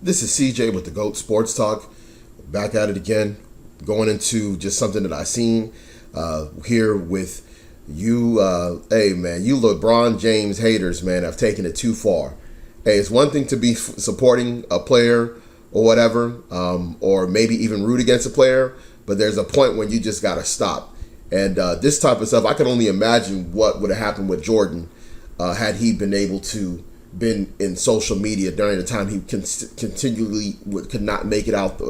This is CJ with the GOAT Sports Talk. Back at it again, going into just something that I seen here with you. Hey, man, you LeBron James haters, man, have taken it too far. Hey, it's one thing to be supporting a player or whatever, or maybe even root against a player, but there's a point when you just got to stop. And this type of stuff, I can only imagine what would have happened with Jordan had he been able to been in social media during the time he continually could not make it out of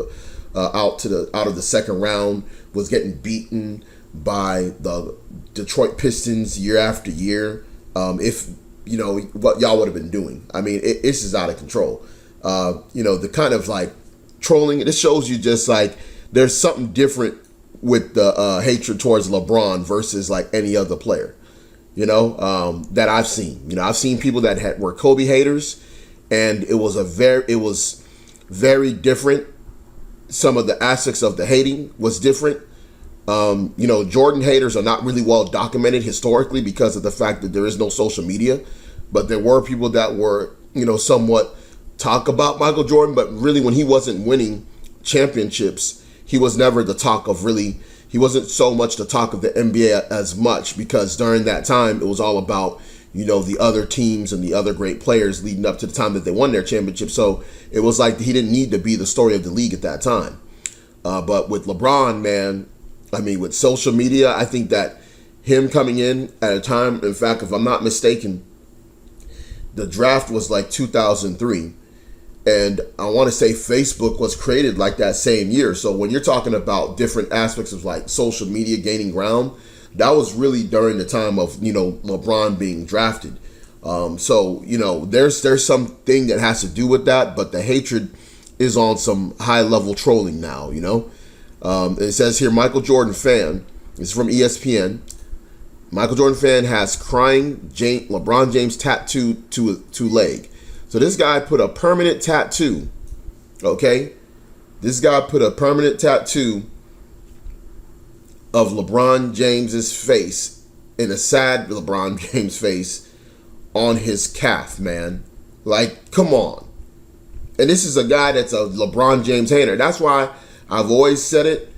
the second round, was getting beaten by the Detroit Pistons year after year. If you know what y'all would have been doing, I mean, it's just out of control. The kind of like trolling. This shows you just like there's something different with the hatred towards LeBron versus like any other player. That I've seen. I've seen people that were Kobe haters, and it was very different. Some of the aspects of the hating was different. Jordan haters are not really well documented historically because of the fact that there is no social media. But there were people that were, somewhat talk about Michael Jordan, but really when he wasn't winning championships, he was never the talk of really. He wasn't so much the talk of the NBA as much because during that time it was all about, the other teams and the other great players leading up to the time that they won their championship. So it was like he didn't need to be the story of the league at that time. But with LeBron, man, I mean, with social media, I think that him coming in at a time, in fact, if I'm not mistaken, the draft was like 2003. And I want to say Facebook was created like that same year. So when you're talking about different aspects of like social media gaining ground, that was really during the time of, LeBron being drafted. There's something that has to do with that, but the hatred is on some high level trolling now, It says here, Michael Jordan fan, it's from ESPN. Michael Jordan fan has crying LeBron James tattooed to leg. So this guy put a permanent tattoo, okay? This guy put a permanent tattoo of LeBron James's face, in a sad LeBron James face, on his calf, man. Like, come on. And this is a guy that's a LeBron James hater. That's why I've always said it.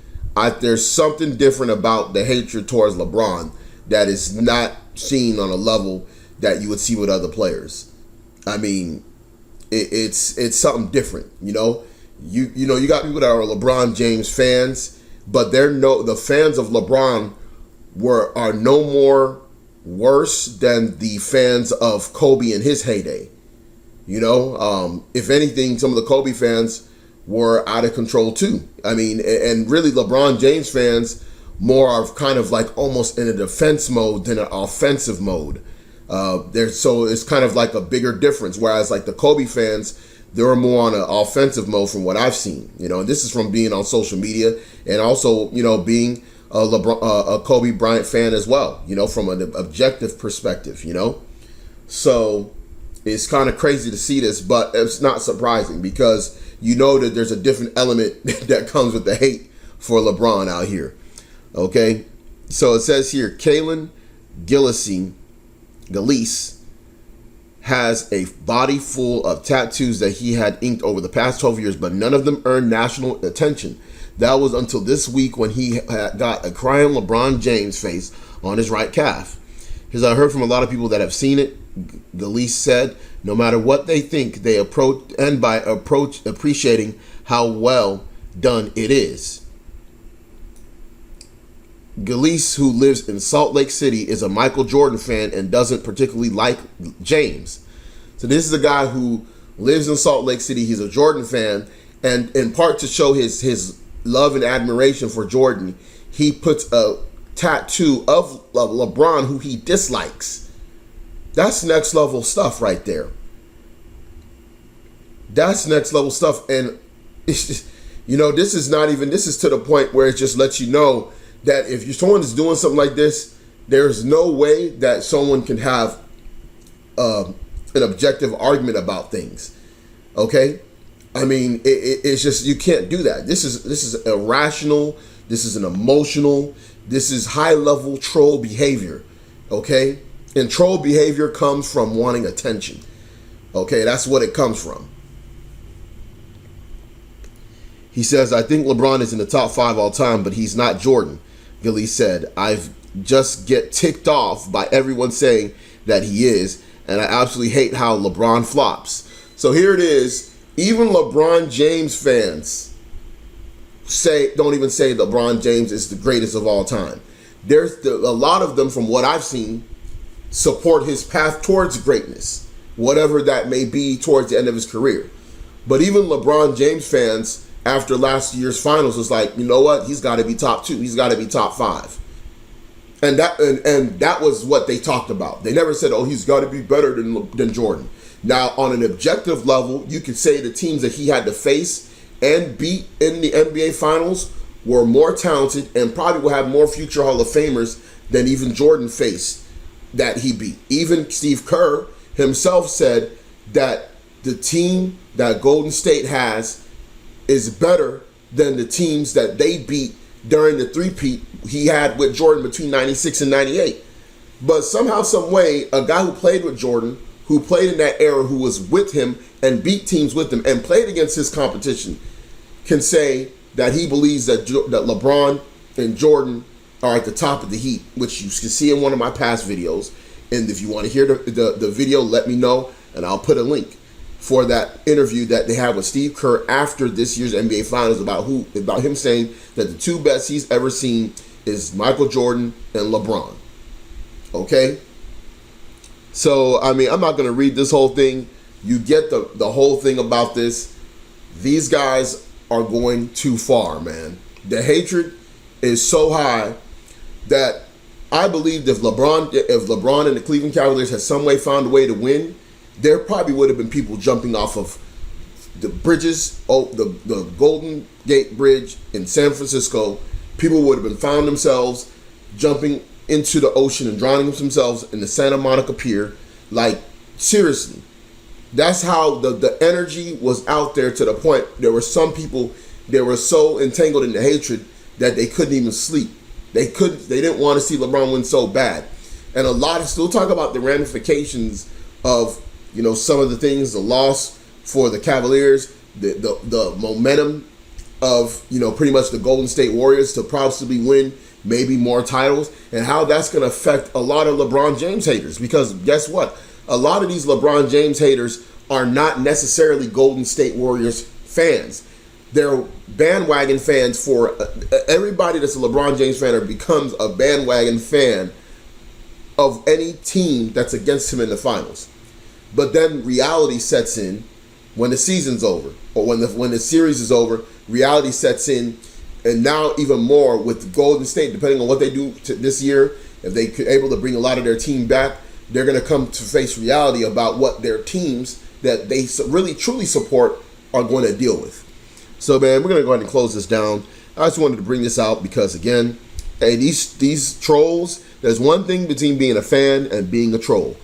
There's something different about the hatred towards LeBron that is not seen on a level that you would see with other players. I mean, it's something different, You got people that are LeBron James fans, but the fans of LeBron are no more worse than the fans of Kobe in his heyday. If anything, some of the Kobe fans were out of control too. I mean, and really LeBron James fans more are kind of like almost in a defense mode than an offensive mode. So it's kind of like a bigger difference. Whereas like the Kobe fans, they were more on an offensive mode from what I've seen. And this is from being on social media and also, being a Kobe Bryant fan as well, from an objective perspective, So it's kind of crazy to see this, but it's not surprising because that there's a different element that comes with the hate for LeBron out here. Okay. So it says here, Kalen Gillis has a body full of tattoos that he had inked over the past 12 years, but none of them earned national attention. That was until this week when he had got a crying LeBron James face on his right calf. As I heard from a lot of people that have seen it, Gillis said, no matter what they think, they approach appreciating how well done it is. Gillis, who lives in Salt Lake City, is a Michael Jordan fan and doesn't particularly like James. So this is a guy who lives in Salt Lake City. He's a Jordan fan, and in part to show his love and admiration for Jordan, he puts a tattoo of LeBron, who he dislikes. That's next level stuff right there. That's next level stuff, and it's just, this is to the point where it just lets you know that if someone is doing something like this, there's no way that someone can have an objective argument about things. Okay, I mean, it's just, you can't do that. This is irrational. This is an emotional. This is high level troll behavior. Okay, and troll behavior comes from wanting attention. Okay, that's what it comes from. He says, I think LeBron is in the top 5 all time, but he's not Jordan. Gilly said, I've just get ticked off by everyone saying that he is, and I absolutely hate how LeBron flops. So here it is. Even LeBron James fans don't even say LeBron James is the greatest of all time. There's a lot of them, from what I've seen, support his path towards greatness, whatever that may be towards the end of his career. But even LeBron James fans, after last year's finals, was like, you know what? He's got to be top 2. He's got to be top 5. And that was what they talked about. They never said, oh, he's got to be better than Jordan. Now, on an objective level, you could say the teams that he had to face and beat in the NBA Finals were more talented and probably will have more future Hall of Famers than even Jordan faced that he beat. Even Steve Kerr himself said that the team that Golden State has is better than the teams that they beat during the three-peat he had with Jordan between 96 and 98. But somehow, some way, a guy who played with Jordan, who played in that era, who was with him and beat teams with him and played against his competition, can say that he believes that LeBron and Jordan are at the top of the heap, which you can see in one of my past videos. And if you want to hear the video, let me know, and I'll put a link for that interview that they have with Steve Kerr after this year's NBA Finals about him saying that the 2 best he's ever seen is Michael Jordan and LeBron. Okay? So, I mean, I'm not going to read this whole thing. You get the whole thing about this. These guys are going too far, man. The hatred is so high that I believe if LeBron and the Cleveland Cavaliers had some way found a way to win, there probably would have been people jumping off of the bridges, the Golden Gate Bridge in San Francisco. People would have been found themselves jumping into the ocean and drowning themselves in the Santa Monica Pier. Like, seriously. That's how the energy was out there, to the point there were some people that were so entangled in the hatred that they couldn't even sleep. They didn't want to see LeBron win so bad. And a lot of still talk about the ramifications of, you know, some of the things, the loss for the Cavaliers, the momentum of, you know, pretty much the Golden State Warriors to possibly win maybe more titles, and how that's going to affect a lot of LeBron James haters. Because guess what? A lot of these LeBron James haters are not necessarily Golden State Warriors fans. They're bandwagon fans for everybody that's a LeBron James fan or becomes a bandwagon fan of any team that's against him in the finals. But then reality sets in when the season's over, or when the series is over. Reality sets in, and now even more with Golden State, depending on what they do this year. If they're able to bring a lot of their team back, they're going to come to face reality about what their teams that they really truly support are going to deal with. So, man, we're going to go ahead and close this down. I just wanted to bring this out because, again, hey, these trolls, there's one thing between being a fan and being a troll.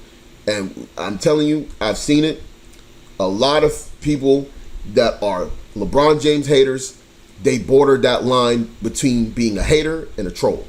And I'm telling you, I've seen it. A lot of people that are LeBron James haters, they border that line between being a hater and a troll.